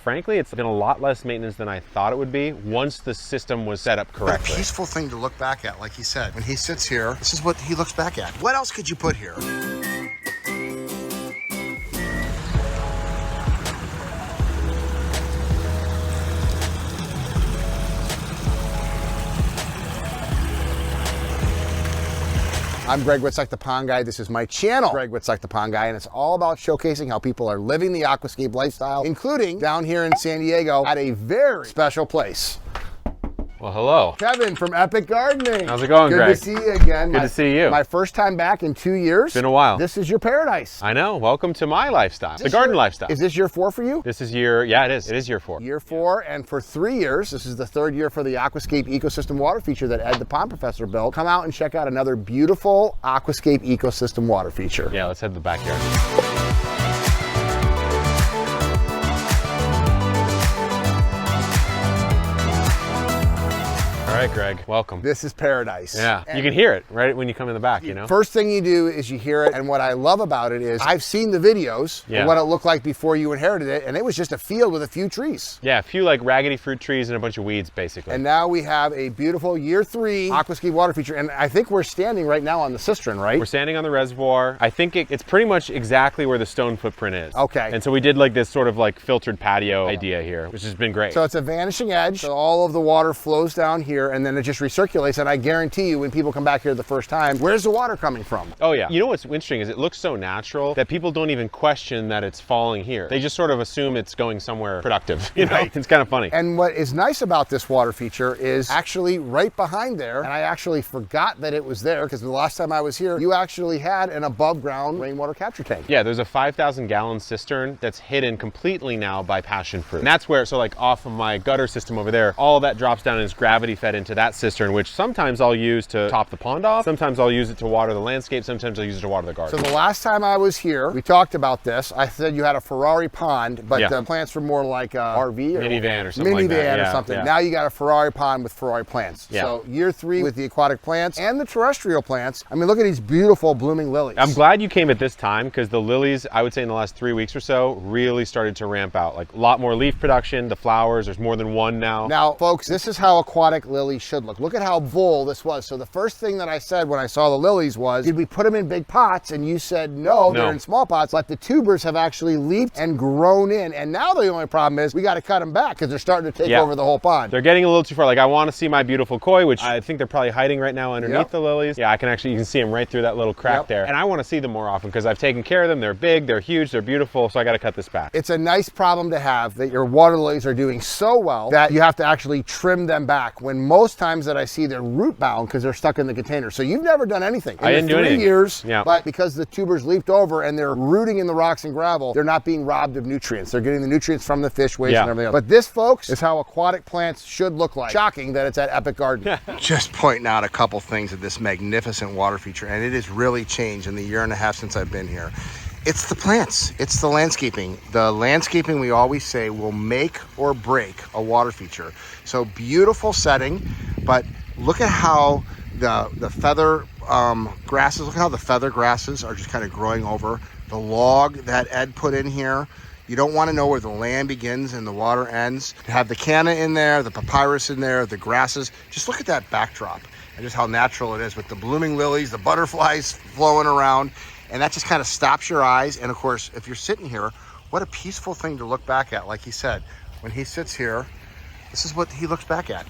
frankly, it's been a lot less maintenance than I thought it would be once the system was set up correctly. What a peaceful thing to look back at, like he said. When he sits here, this is what he looks back at. What else could you put here? I'm Greg Wittstock, the Pond Guy. This is my channel, Greg Wittstock, the Pond Guy, and it's all about showcasing how people are living the aquascape lifestyle, including down here in San Diego at a very special place. Well, hello. Kevin from Epic Gardening. How's it going, Greg? Good to see you again. Good to see you. My first time back in 2 years. Been a while. This is your paradise. I know. Welcome to my lifestyle, the garden lifestyle. Is this year 4 for you? This is yeah, it is. It is year 4. Year 4, and for 3 years, this is the 3rd year for the Aquascape Ecosystem Water Feature that Ed the Pond Professor built. Come out and check out another beautiful Aquascape Ecosystem Water Feature. Yeah, let's head to the backyard. All right, Greg, welcome. This is paradise. Yeah, and you can hear it right when you come in the back, you know? First thing you do is you hear it, and what I love about it is I've seen the videos of what it looked like before you inherited it, and it was just a field with a few trees. Yeah, a few like raggedy fruit trees and a bunch of weeds, basically. And now we have a beautiful year 3 Aquascape Water Feature, and I think we're standing right now on the cistern, right? We're standing on the reservoir. I think it's pretty much exactly where the stone footprint is. Okay. And so we did like this sort of like filtered patio idea here, which has been great. So it's a vanishing edge, so all of the water flows down here, and then it just recirculates, and I guarantee you when people come back here the first time, where's the water coming from? Oh yeah. You know what's interesting is it looks so natural that people don't even question that it's falling here. They just sort of assume it's going somewhere productive. You know, Right. It's kind of funny. And what is nice about this water feature is actually right behind there, and I actually forgot that it was there because the last time I was here, you actually had an above ground rainwater capture tank. Yeah, there's a 5,000 gallon cistern that's hidden completely now by passion fruit. And that's where, so like off of my gutter system over there, all that drops down and is gravity fed into that cistern, which sometimes I'll use to top the pond off. Sometimes I'll use it to water the landscape. Sometimes I'll use it to water the garden. So the last time I was here, we talked about this. I said you had a Ferrari pond, but the plants were more like a RV or minivan or something like that. Minivan or something. Now you got a Ferrari pond with Ferrari plants. Yeah. So year 3 with the aquatic plants and the terrestrial plants. I mean, look at these beautiful blooming lilies. I'm glad you came at this time because the lilies, I would say in the last 3 weeks or so, really started to ramp out. Like a lot more leaf production, the flowers, there's more than one now. Now, folks, this is how aquatic lilies should look. Look at how full this was. So the first thing that I said when I saw the lilies was, did we put them in big pots? And you said, no, they're in small pots. But the tubers have actually leaped and grown in. And now the only problem is we got to cut them back because they're starting to take over the whole pond. They're getting a little too far. Like I want to see my beautiful koi, which I think they're probably hiding right now underneath the lilies. Yeah, you can see them right through that little crack there. And I want to see them more often because I've taken care of them. They're big, they're huge, they're beautiful. So I got to cut this back. It's a nice problem to have that your water lilies are doing so well that you have to actually trim them back when most times that I see they're root bound because they're stuck in the container. So you've never done anything. I didn't do anything. 3 years, but because the tubers leaped over and they're rooting in the rocks and gravel, they're not being robbed of nutrients. They're getting the nutrients from the fish waste and everything else. But this, folks, is how aquatic plants should look like. Shocking that it's at Epic Garden. Just pointing out a couple things of this magnificent water feature, and it has really changed in the year and a half since I've been here. It's the plants, it's the landscaping. The landscaping, we always say, will make or break a water feature. So beautiful setting, but look at how the feather grasses, look how the feather grasses are just kind of growing over. The log that Ed put in here, you don't want to know where the land begins and the water ends. To have the canna in there, the papyrus in there, the grasses, just look at that backdrop and just how natural it is with the blooming lilies, the butterflies flowing around. And that just kind of stops your eyes. And of course, if you're sitting here, what a peaceful thing to look back at. Like he said, when he sits here, this is what he looks back at.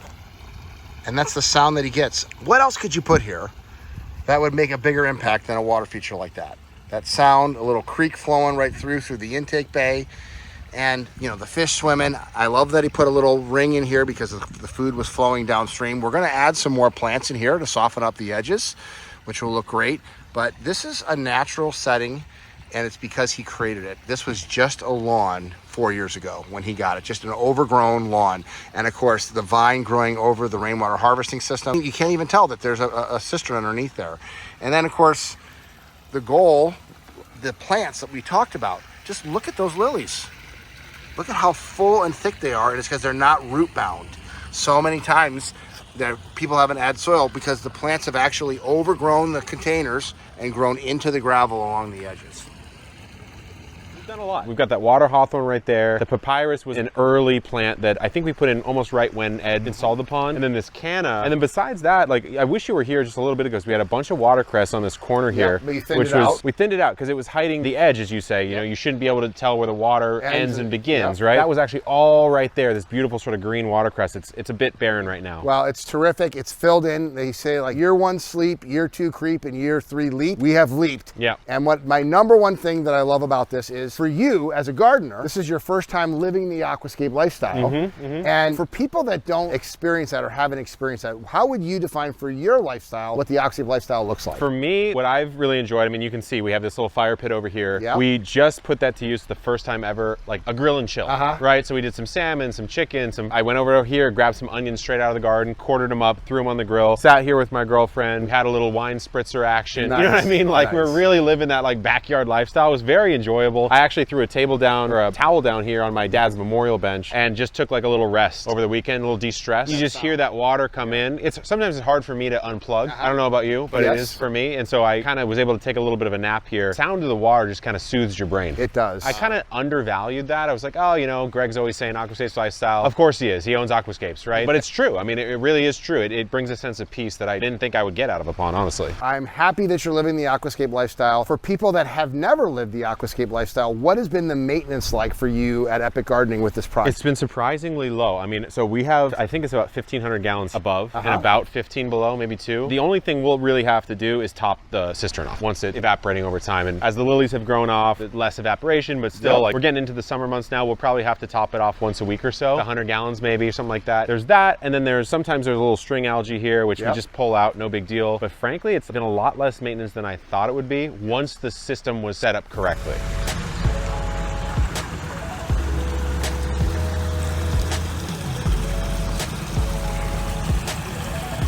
And that's the sound that he gets. What else could you put here that would make a bigger impact than a water feature like that? That sound, a little creek flowing right through the intake bay. And, you know, the fish swimming. I love that he put a little ring in here because the food was flowing downstream. We're going to add some more plants in here to soften up the edges, which will look great. But this is a natural setting, and it's because he created it. This was just a lawn 4 years ago when he got it, just an overgrown lawn. And of course, the vine growing over the rainwater harvesting system. You can't even tell that there's a cistern underneath there. And then, of course, the goal, the plants that we talked about, just look at those lilies. Look at how full and thick they are, and it's because they're not root bound. So many times that people haven't added soil because the plants have actually overgrown the containers and grown into the gravel along the edges. We've done a lot. We've got that water hawthorn right there. The papyrus was an early plant that I think we put in almost right when Ed installed the pond. And then this canna. And then besides that, like, I wish you were here just a little bit ago, because we had a bunch of watercress on this corner here. But you thinned it out. We thinned it out because it was hiding the edge, as you say. You know, you shouldn't be able to tell where the water ends and begins, right? That was actually all right there, this beautiful sort of green watercress. It's a bit barren right now. Well, it's terrific. It's filled in. They say like year 1 sleep, year 2 creep, and year 3 leap. We have leaped. Yeah. And what my number one thing that I love about this is, for you as a gardener, this is your first time living the aquascape lifestyle. And for people that don't experience that or haven't experienced that, how would you define for your lifestyle what the aquascape lifestyle looks like? For me, what I've really enjoyed, I mean, you can see we have this little fire pit over here. Yep. We just put that to use the first time ever, like a grill and chill, right? So we did some salmon, some chicken, I went over here, grabbed some onions straight out of the garden, quartered them up, threw them on the grill, sat here with my girlfriend, had a little wine spritzer action. Nice. You know what I mean? Like we're really living that like backyard lifestyle. It was very enjoyable. I actually threw a table down or a towel down here on my dad's memorial bench and just took like a little rest over the weekend, a little de-stress. You just hear that water come in. Sometimes it's hard for me to unplug. I don't know about you, but it is for me. And so I kind of was able to take a little bit of a nap here. Sound of the water just kind of soothes your brain. It does. I kind of undervalued that. I was like, oh, you know, Greg's always saying Aquascape lifestyle. Of course he is. He owns Aquascapes, right? But it's true. I mean, it really is true. It brings a sense of peace that I didn't think I would get out of a pond, honestly. I'm happy that you're living the aquascape lifestyle. For people that have never lived the aquascape lifestyle, what has been the maintenance like for you at Epic Gardening with this project? It's been surprisingly low. I mean, so we have, I think it's about 1,500 gallons above and about 15 below, maybe 2. The only thing we'll really have to do is top the cistern off once it's evaporating over time. And as the lilies have grown off, less evaporation, but still, like we're getting into the summer months now, we'll probably have to top it off once a week or so, 100 gallons maybe, something like that. There's that, and then sometimes there's a little string algae here, which we just pull out, no big deal. But frankly, it's been a lot less maintenance than I thought it would be once the system was set up correctly.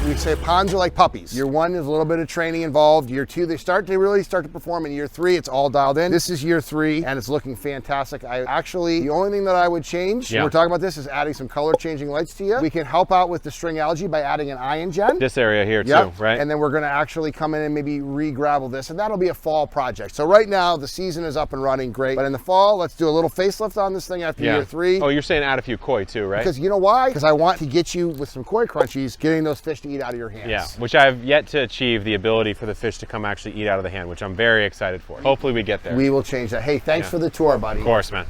We say ponds are like puppies. Year 1 is a little bit of training involved. Year 2, they really start to perform. In year 3, it's all dialed in. This is year 3, and it's looking fantastic. The only thing that I would change, when we're talking about this, is adding some color changing lights to you. We can help out with the string algae by adding an ion gen. This area here too, right? And then we're gonna actually come in and maybe re-gravel this, and that'll be a fall project. So right now, the season is up and running great, but in the fall, let's do a little facelift on this thing after year 3. Oh, you're saying add a few koi too, right? Because you know why? Because I want to get you with some koi crunchies, getting those fish to eat out of your hands. Yeah, which I've yet to achieve the ability for the fish to come actually eat out of the hand, which I'm very excited for. Hopefully we get there. We will change that. Hey, thanks for the tour, buddy. Of course, man.